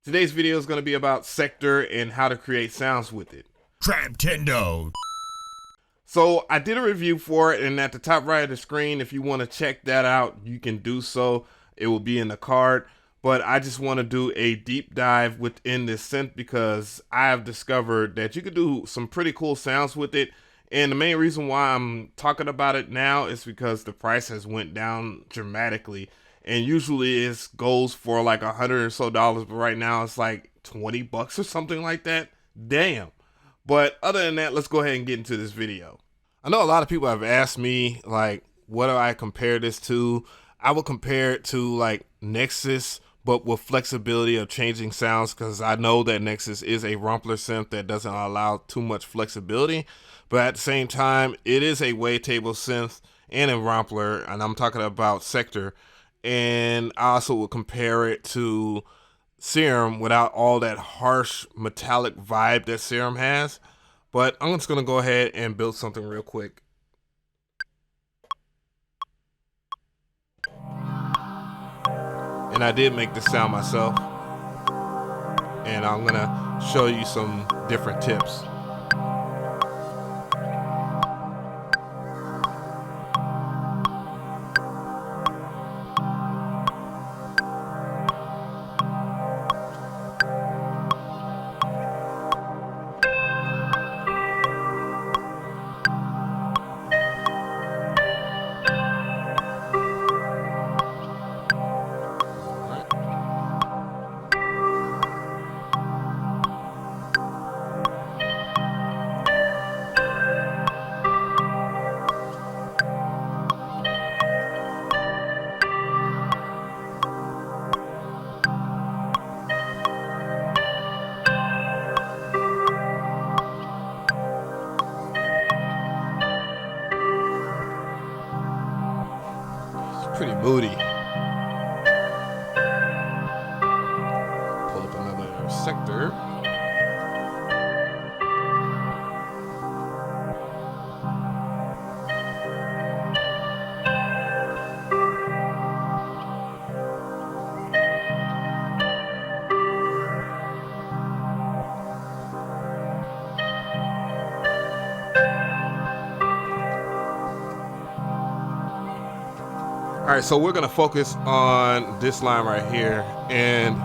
Today's video is going to be about Sektor and how to create sounds with it. Traptendo. So I did a review for it, and at the top right of the screen, if you want to check that out, you can do so. It will be in the card. But I just want to do a deep dive within this synth because I have discovered that you could do some pretty cool sounds with it. And the main reason why I'm talking about it now is because the price has went down dramatically. And usually it goes for like $100 or so, but right now it's like $20 or something like that. Damn. But other than that, let's go ahead and get into this video. I know a lot of people have asked me, like, what do I compare this to? I would compare it to like Nexus, but with flexibility of changing sounds, because I know that Nexus is a Rumpler synth that doesn't allow too much flexibility. But at the same time, it is a wavetable synth and a Rumpler, and I'm talking about Sektor. And I also would compare it to Serum without all that harsh metallic vibe that Serum has. But I'm just going to go ahead and build something real quick. And I did make this sound myself. And I'm going to show you some different tips. Pretty moody. Pull up another Sektor. All right, so we're gonna focus on this line right here, and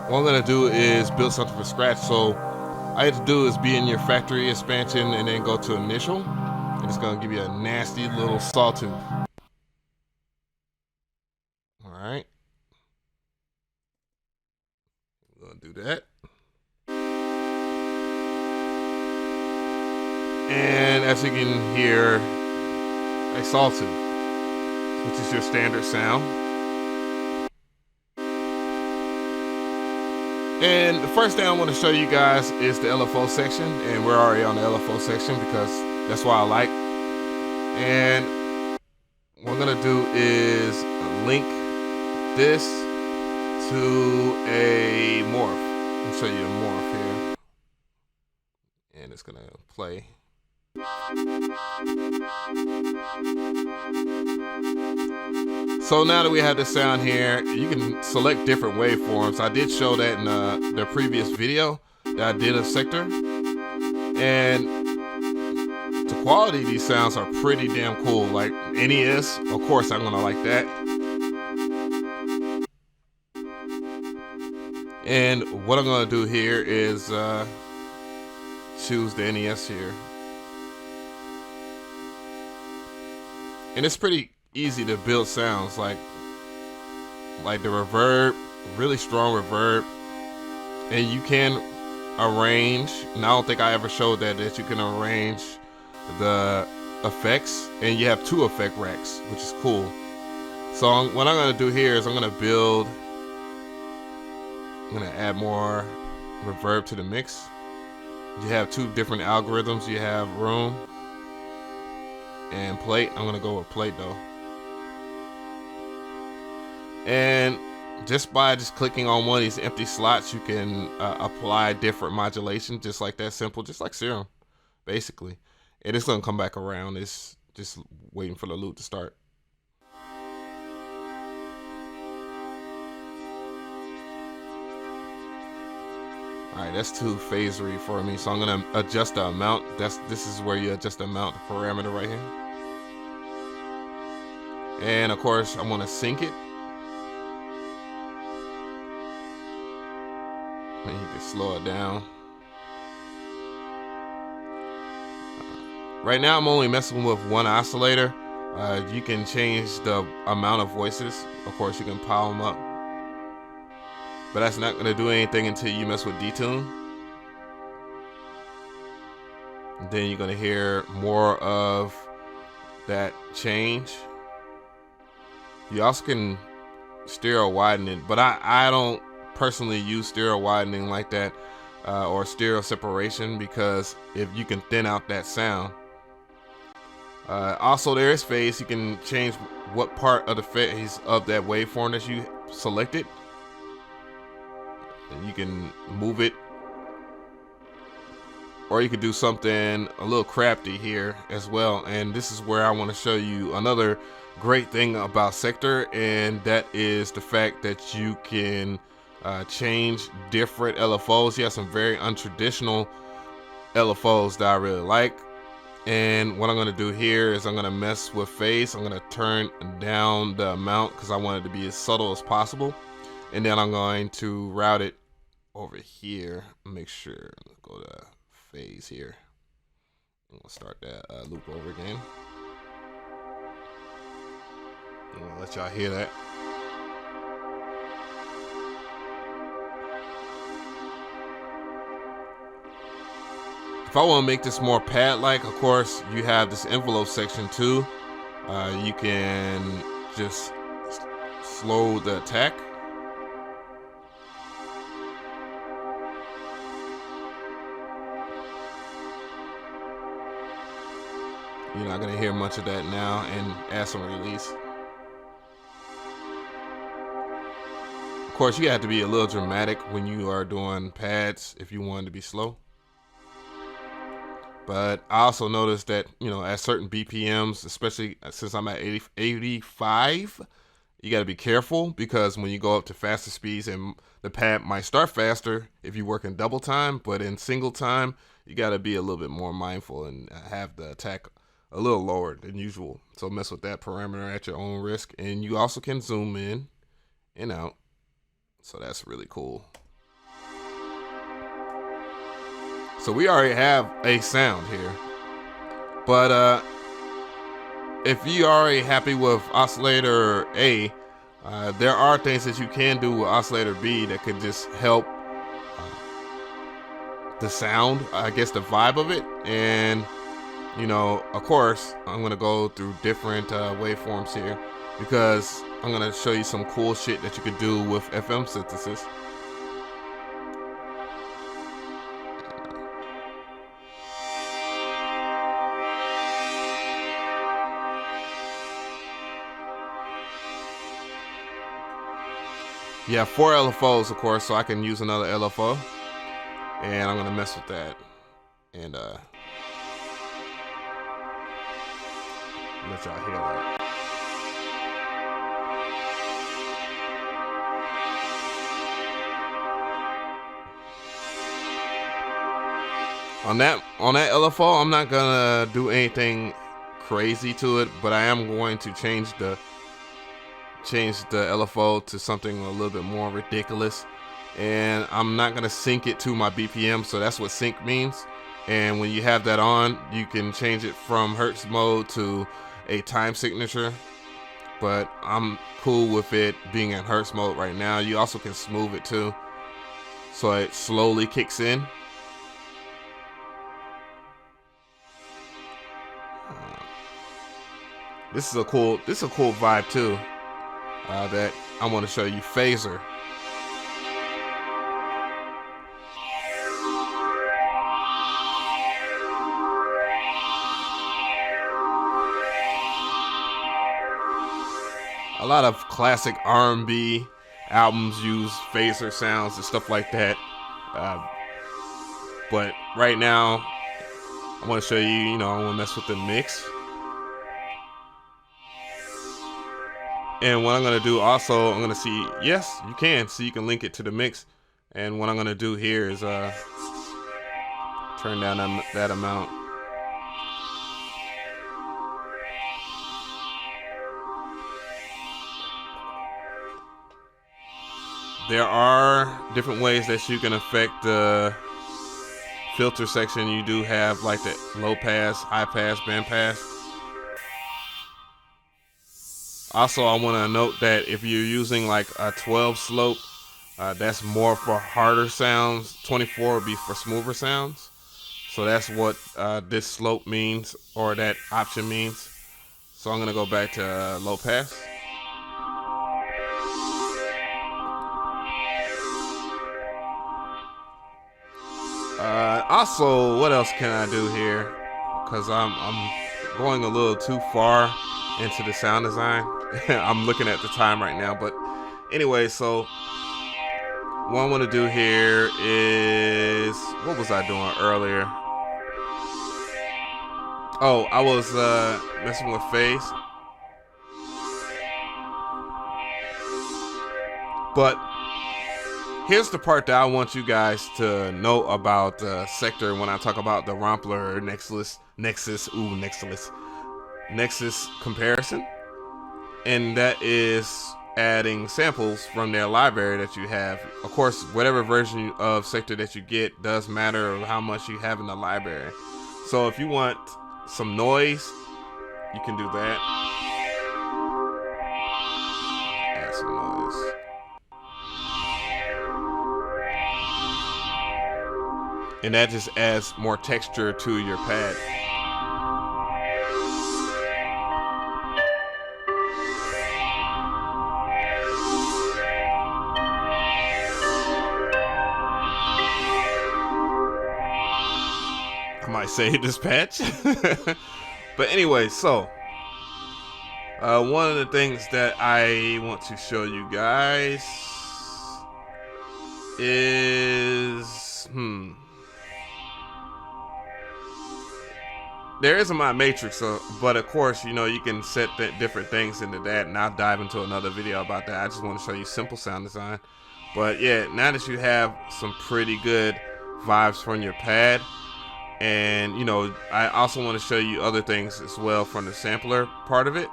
what I'm gonna do is build something from scratch. So all you have to do is be in your factory expansion and then go to initial, and it's gonna give you a nasty little sawtooth. All right, we're gonna do that. And as you can hear, a sawtooth, which is your standard sound. And the first thing I want to show you guys is the Lfos section, and we're already on the Lfos section because that's what I like. And what I'm gonna do is link this to a morph. I'll show you a morph here, and it's gonna play. So now that we have the sound here, you can select different waveforms. I did show that in the previous video that I did of Sektor. And the quality of these sounds are pretty damn cool. Like NES, of course I'm gonna like that. And what I'm gonna do here is choose the NES here. And it's pretty easy to build sounds, like the reverb, really strong reverb, and you can arrange, and I don't think I ever showed that you can arrange the effects, and you have 2 effect racks, which is cool. So what I'm gonna do here is I'm gonna add more reverb to the mix. You have 2 different algorithms. You have room and plate. I'm gonna go with plate though. And just by clicking on one of these empty slots, you can apply different modulation, just like that, simple, just like Serum, basically. And it's gonna come back around. It's just waiting for the loop to start. All right, that's too phasery for me, so I'm gonna adjust the amount. This is where you adjust the amount, the parameter right here. And of course, I'm gonna sync it. And you can slow it down. Right now, I'm only messing with one oscillator. You can change the amount of voices. Of course, you can pile them up. But that's not going to do anything until you mess with detune. And then you're going to hear more of that change. You also can stereo widen it, but I don't personally use stereo widening like that or stereo separation, because if you can thin out that sound. Also, there is phase. You can change what part of the phase of that waveform that you selected. And you can move it, or you could do something a little crafty here as well. And this is where I want to show you another great thing about Sektor, and that is the fact that you can change different LFOs. You have some very untraditional LFOs that I really like. And what I'm going to do here is I'm going to mess with phase. I'm going to turn down the amount because I want it to be as subtle as possible. And then I'm going to route it over here. Make sure, let's go to phase here. I'm going to start that loop over again. I'm going to let y'all hear that. If I want to make this more pad-like, of course, you have this envelope section too. You can just slow the attack. You're not going to hear much of that now, and add some release. Of course, you have to be a little dramatic when you are doing pads if you want it to be slow. But I also noticed that, you know, at certain BPMs, especially since I'm at 85, you got to be careful, because when you go up to faster speeds, and the pad might start faster if you work in double time, but in single time, you got to be a little bit more mindful and have the attack a little lower than usual. So mess with that parameter at your own risk. And you also can zoom in and out. So that's really cool. So we already have a sound here, but if you are already happy with oscillator A, there are things that you can do with oscillator B that could just help the sound, I guess the vibe of it. And, you know, of course, I'm going to go through different waveforms here, because I'm going to show you some cool shit that you could do with FM synthesis. You have 4 LFOs, of course, so I can use another LFO. And I'm going to mess with that. And let y'all hear that. On that LFO, I'm not going to do anything crazy to it, but I am going to change the LFO to something a little bit more ridiculous, and I'm not gonna sync it to my BPM. So that's what sync means. And when you have that on, you can change it from Hertz mode to a time signature, but I'm cool with it being in Hertz mode right now. You also can smooth it too, so it slowly kicks in. This is a cool vibe too. That I want to show you. Phaser. A lot of classic R&B albums use phaser sounds and stuff like that. But right now, I want to show you, you know, I want to mess with the mix. And what I'm going to do also, I'm going to see, yes, you can link it to the mix. And what I'm gonna do here is turn down that amount. There are different ways that you can affect the filter section. You do have like the low pass, high pass, band pass. Also, I want to note that if you're using like a 12 slope, that's more for harder sounds. 24 would be for smoother sounds. So that's what this slope means, or that option means. So I'm gonna go back to low pass. Also, what else can I do here? Because I'm going a little too far into the sound design. I'm looking at the time right now, but anyway, so what I want to do here is, what was I doing earlier? Oh, I was messing with phase. But here's the part that I want you guys to know about Sektor when I talk about the Rompler Nexus comparison. And that is adding samples from their library that you have. Of course, whatever version of Sektor that you get does matter how much you have in the library. So if you want some noise, you can do that. Add some noise. And that just adds more texture to your pad. I might say dispatch. But anyway, so one of the things that I want to show you guys is there is my matrix, but of course, you know, you can set different things into that, and I'll dive into another video about that. I just want to show you simple sound design. But yeah, now that you have some pretty good vibes from your pad, and you know, I also want to show you other things as well from the sampler part of it.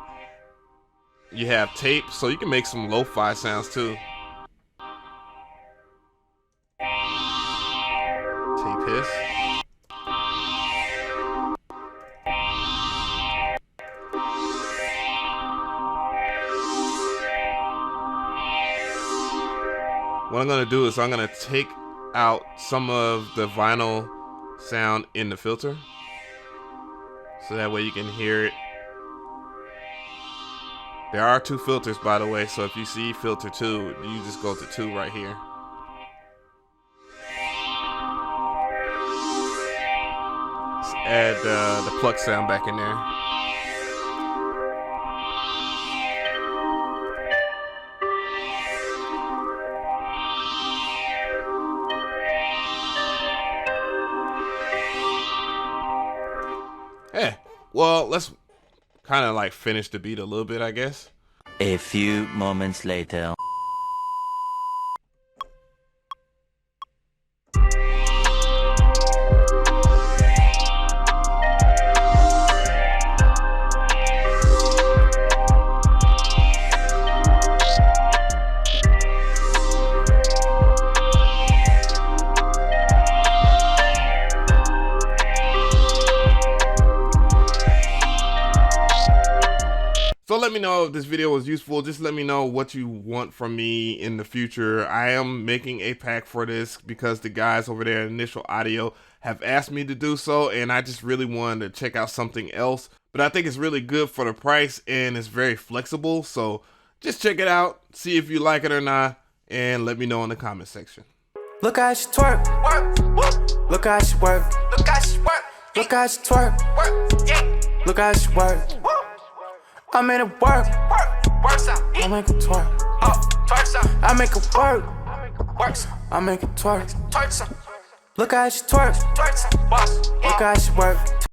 You have tape, so you can make some lo-fi sounds too. Tape hiss. What I'm gonna do is I'm gonna take out some of the vinyl sound in the filter, so that way you can hear it. There are two filters, by the way, so if you see filter 2, you just go to 2 right here. Let's add the pluck sound back in there. Yeah, well, let's kind of like finish the beat a little bit, I guess. A few moments later. So let me know if this video was useful. Just let me know what you want from me in the future. I am making a pack for this because the guys over there at Initial Audio have asked me to do so, and I just really wanted to check out something else. But I think it's really good for the price, and it's very flexible. So just check it out, see if you like it or not, and let me know in the comment section. Look how she twerk, work. Look how she work, look how she work. Look how she twerk, work. Yeah. Look how she work. I made it work, works out. I make it twerk, twerks out. I make it work, works. I make it twerk, twerks out. Look how she twerk, twerks out. Look how she work.